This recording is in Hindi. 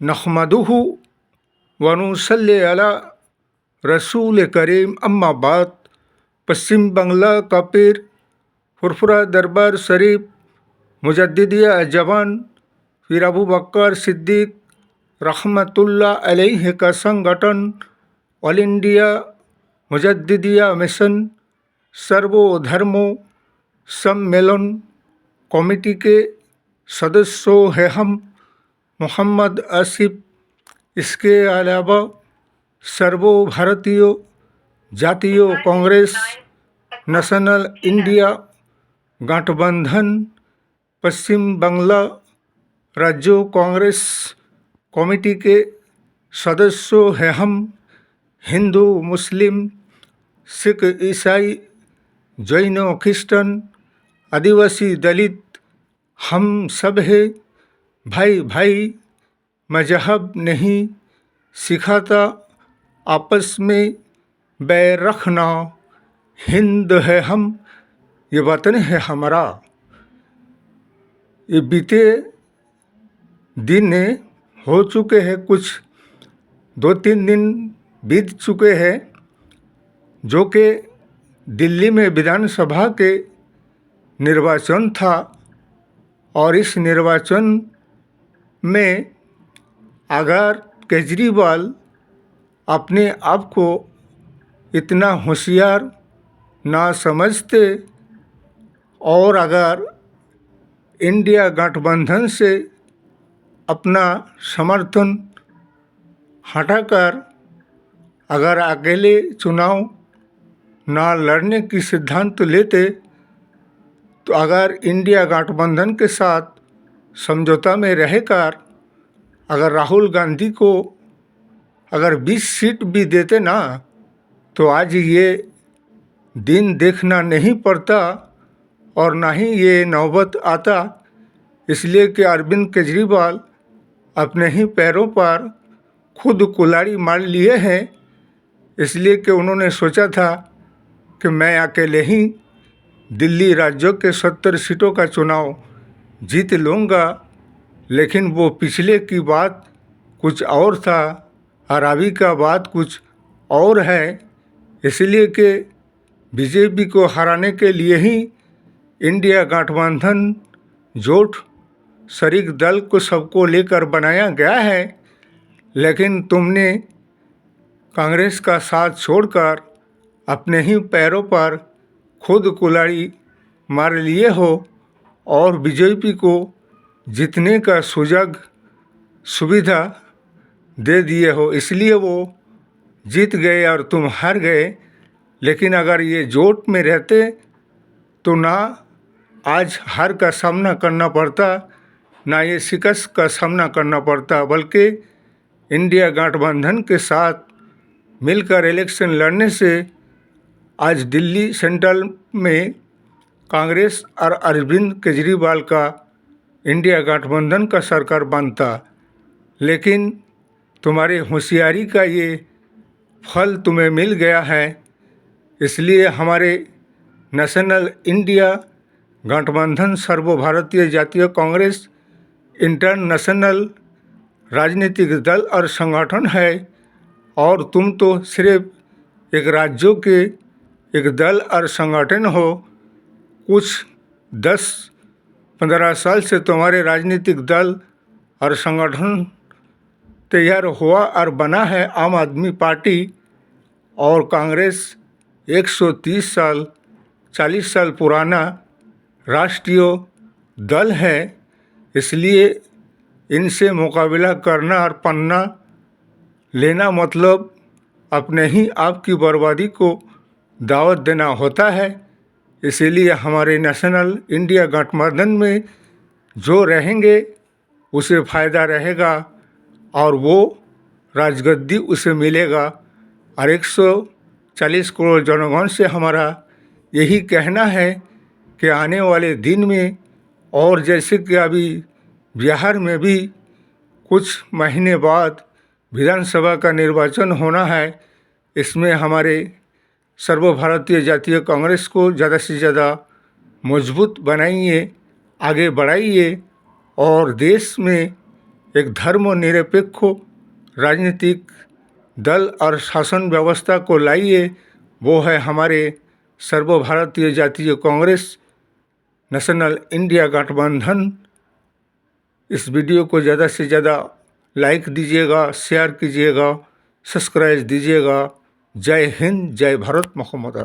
नहमदुहु व नुसल्ली अला रसूल करीम अम्मा बाद। पश्चिम बंगला का पीर फुरफुरा दरबार शरीफ मुजद्दिदिया जवान फिर अबू बकर सिद्दीक रहमतुल्लाह अलैहि का संगठन ऑल इंडिया मुजद्दिदिया मिशन सर्वधर्मों सम्मेलन कमेटी के सदस्यों हैं हम मोहम्मद आसिफ। इसके अलावा सर्वभारतीय जातीय कांग्रेस नेशनल इंडिया गठबंधन पश्चिम बंगला राज्य कांग्रेस कमेटी के सदस्यों हैं हम हिंदू मुस्लिम सिख ईसाई जैन क्रिश्चन आदिवासी दलित हम सब है भाई भाई। मजहब नहीं सिखाता आपस में बैर रखना। हिंद है हम, ये वतन है हमारा। ये बीते दिन हो चुके हैं, कुछ 2-3 दिन बीत चुके हैं, जो कि दिल्ली में विधानसभा के निर्वाचन था। और इस निर्वाचन में अगर केजरीवाल अपने आप को इतना होशियार ना समझते और अगर इंडिया गठबंधन से अपना समर्थन हटाकर अगर अकेले चुनाव ना लड़ने की सिद्धांत लेते, तो अगर इंडिया गठबंधन के साथ समझौता में रहकर अगर राहुल गांधी को अगर 20 सीट भी देते ना, तो आज ये दिन देखना नहीं पड़ता और ना ही ये नौबत आता। इसलिए कि अरविंद केजरीवाल अपने ही पैरों पर खुद कुल्हाड़ी मार लिए हैं। इसलिए कि उन्होंने सोचा था कि मैं अकेले ही दिल्ली राज्यों के 70 सीटों का चुनाव जीत लूँगा, लेकिन वो पिछले की बात कुछ और था और अभी का बात कुछ और है। इसलिए कि बीजेपी को हराने के लिए ही इंडिया गठबंधन जोट शरीक दल को सबको लेकर बनाया गया है। लेकिन तुमने कांग्रेस का साथ छोड़कर अपने ही पैरों पर खुद कुल्हाड़ी मार लिए हो और बीजेपी को जीतने का सुविधा दे दिए हो। इसलिए वो जीत गए और तुम हार गए। लेकिन अगर ये जोट में रहते तो ना आज हार का सामना करना पड़ता, ना ये शिकस्त का सामना करना पड़ता, बल्कि इंडिया गठबंधन के साथ मिलकर इलेक्शन लड़ने से आज दिल्ली सेंट्रल में कांग्रेस और अरविंद केजरीवाल का इंडिया गठबंधन का सरकार बनता। लेकिन तुम्हारी होशियारी का ये फल तुम्हें मिल गया है। इसलिए हमारे नेशनल इंडिया गठबंधन सर्वभारतीय जातीय कांग्रेस इंटरनेशनल राजनीतिक दल और संगठन है, और तुम तो सिर्फ एक राज्यों के एक दल और संगठन हो। कुछ 10-15 साल से तुम्हारे राजनीतिक दल और संगठन तैयार हुआ और बना है आम आदमी पार्टी, और कांग्रेस 130 साल 40 साल पुराना राष्ट्रीय दल है। इसलिए इनसे मुकाबला करना और पन्ना लेना मतलब अपने ही आप की बर्बादी को दावत देना होता है। इसीलिए हमारे नेशनल इंडिया गठबंधन में जो रहेंगे उसे फ़ायदा रहेगा और वो राजगद्दी उसे मिलेगा। और 140 करोड़ जनगण से हमारा यही कहना है कि आने वाले दिन में, और जैसे कि अभी बिहार में भी कुछ महीने बाद विधानसभा का निर्वाचन होना है, इसमें हमारे सर्वभारतीय जातीय कांग्रेस को ज़्यादा से ज़्यादा मजबूत बनाइए, आगे बढ़ाइए और देश में एक धर्मनिरपेक्ष राजनीतिक दल और शासन व्यवस्था को लाइए, वो है हमारे सर्वभारतीय जातीय कांग्रेस नेशनल इंडिया गठबंधन। इस वीडियो को ज़्यादा से ज़्यादा लाइक दीजिएगा, शेयर कीजिएगा, सब्सक्राइब दीजिएगा। जय हिंद, जय भारत, मोहम्मद।